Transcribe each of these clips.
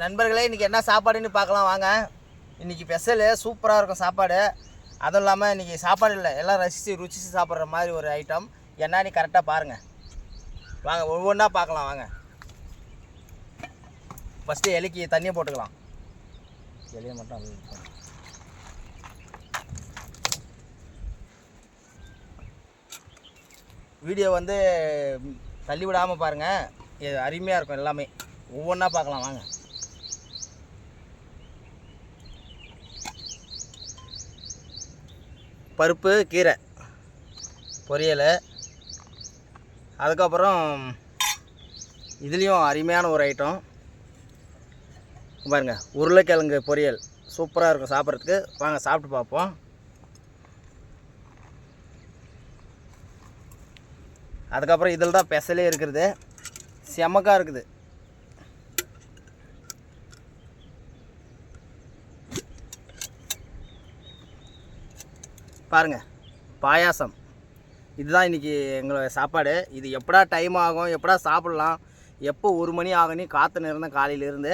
நண்பர்களே, இன்றைக்கி என்ன சாப்பாடுன்னு பார்க்கலாம் வாங்க. இன்றைக்கி ஸ்பெஷலு சூப்பராக இருக்கும் சாப்பாடு. அதுவும் இல்லாமல் இன்றைக்கி சாப்பாடு இல்லை, எல்லாம் ருசித்து சாப்பிட்ற மாதிரி ஒரு ஐட்டம். என்னன்னு கரெக்டாக பாருங்கள் வாங்க, ஒவ்வொன்றா பார்க்கலாம் வாங்க. ஃபஸ்ட்டு எலிக்கு தண்ணியை போட்டுக்கலாம். எலியை மட்டும் வீடியோ வந்து தள்ளி விடாமல் பாருங்கள், இது அருமையாக இருக்கும். எல்லாமே ஒவ்வொன்றா பார்க்கலாம் வாங்க. பருப்பு கீரை பொரியல், அதுக்கப்புறம் இதுலேயும் அருமையான ஒரு ஐட்டம் பாருங்கள், உருளைக்கிழங்கு பொரியல் சூப்பராக இருக்கும் சாப்பிட்றதுக்கு. வாங்க சாப்பிட்டு பார்ப்போம். அதுக்கப்புறம் இதில் தான் ஸ்பெஷலே இருக்கிறது, செமக்காக இருக்குது. பாருங்கள், பாயாசம். இதுதான் இன்றைக்கி எங்களோட சாப்பாடு. இது எப்படா டைம் ஆகும், எப்படா சாப்பிட்லாம், எப்போ 1 மணி ஆகணும் காற்றுன்னு இருந்தேன் காலையிலேருந்து.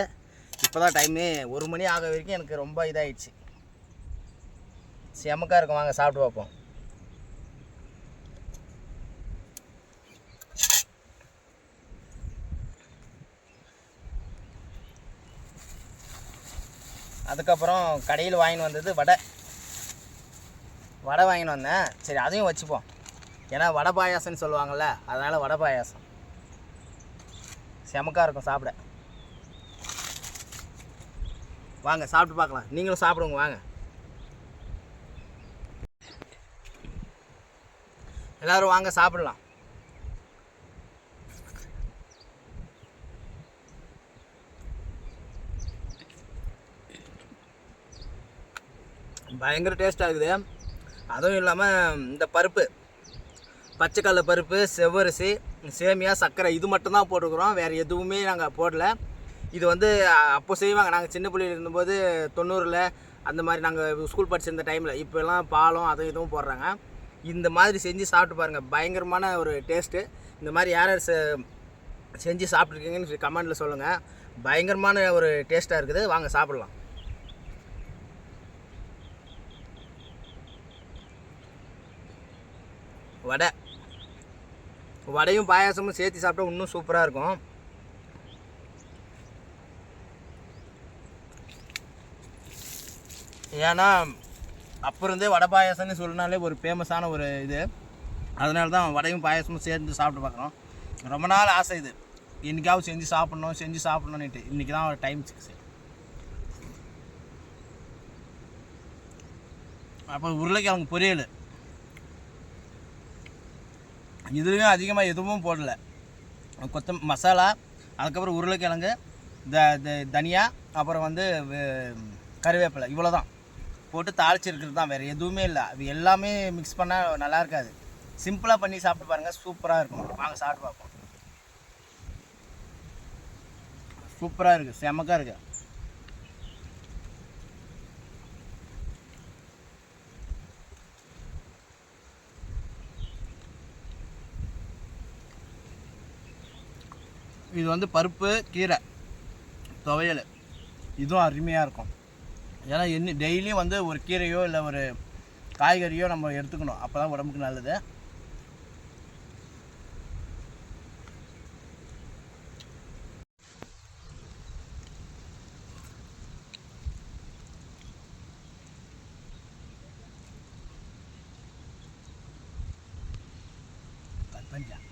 இப்போ தான் டைமே 1 மணி ஆக வரைக்கும் எனக்கு ரொம்ப இதாகிடுச்சு. செமக்காக இருக்கும். வாங்க சாப்பிட்டு பார்ப்போம். அதுக்கப்புறம் கடையில் வாங்கின்னு வந்தது வடை வாங்கின்னு வந்தேன். சரி, அதையும் வச்சுப்போம். ஏன்னா வடை பாயாசம்னு சொல்லுவாங்கள்ல, அதனால் வடை பாயாசம் செமக்காக இருக்கும் சாப்பிட. வாங்க சாப்பிட்டு பார்க்கலாம். நீங்களும் சாப்பிடுங்க வாங்க. எல்லோரும் வாங்க சாப்பிடலாம். பயங்கர டேஸ்ட்டாக இருக்குது. அதுவும் இல்லாமல் இந்த பருப்பு, பச்சைக்கடலை பருப்பு, செவ்வரிசி, சேமியா, சர்க்கரை, இது மட்டும்தான் போட்டுக்கிறோம். வேறு எதுவுமே நாங்கள் போடல. இது வந்து அப்போ செய்வாங்க, நாங்கள் சின்ன பிள்ளையில் இருந்தபோது 90ல் அந்த மாதிரி நாங்கள் ஸ்கூல் படிச்சிருந்த டைமில். இப்போல்லாம் பாலும் அதுவும் இதுவும் போடுறாங்க. இந்த மாதிரி செஞ்சு சாப்பிட்டு பாருங்கள், பயங்கரமான ஒரு டேஸ்ட்டு. இந்த மாதிரி யார் யார் செஞ்சு சாப்பிட்ருக்கீங்கன்னு கமெண்டில் சொல்லுங்கள். பயங்கரமான ஒரு டேஸ்ட்டாக இருக்குது. வாங்க சாப்பிட்லாம். வடையும் பாயாசமும் சேர்த்து சாப்பிட்டா இன்னும் சூப்பராக இருக்கும். ஏன்னா அப்போ இருந்தே வடை பாயாசம்னு சொன்னாலே ஒரு ஃபேமஸான ஒரு இது. அதனால தான் வடையும் பாயாசமும் சேர்ந்து சாப்பிட்டு பார்க்குறோம். ரொம்ப நாள் ஆசை இது, என்றைக்காவது செஞ்சு சாப்பிட்ணுன்னுட்டு. இன்றைக்கி தான் ஒரு டைம் 6. அப்புறம் உருளைக்கிழங்கு பொரியல், இதுலேயும் அதிகமாக எதுவும் போடலை. மசாலா, அதுக்கப்புறம் உருளைக்கிழங்கு, தனியா, அப்புறம் வந்து கருவேப்பிலை, இவ்வளோ தான் போட்டு தாளிச்சிருக்கிறது தான். வேறு எதுவுமே இல்லை. அது எல்லாமே மிக்ஸ் பண்ணால் நல்லா இருக்காது. சிம்பிளாக பண்ணி சாப்பிட்டு பாருங்கள், சூப்பராக இருக்கும். வாங்க சாப்பிட்டு பார்ப்போம். சூப்பராக இருக்குது, செமக்காக இருக்குது. இது வந்து பருப்பு கீரை துவையல், இதுவும் அருமையாக இருக்கும். ஏன்னா டெய்லியும் வந்து ஒரு கீரையோ இல்லை ஒரு காய்கறியோ நம்ம எடுத்துக்கணும், அப்போ தான் உடம்புக்கு நல்லது. கட் பண்ணிட்டேன்.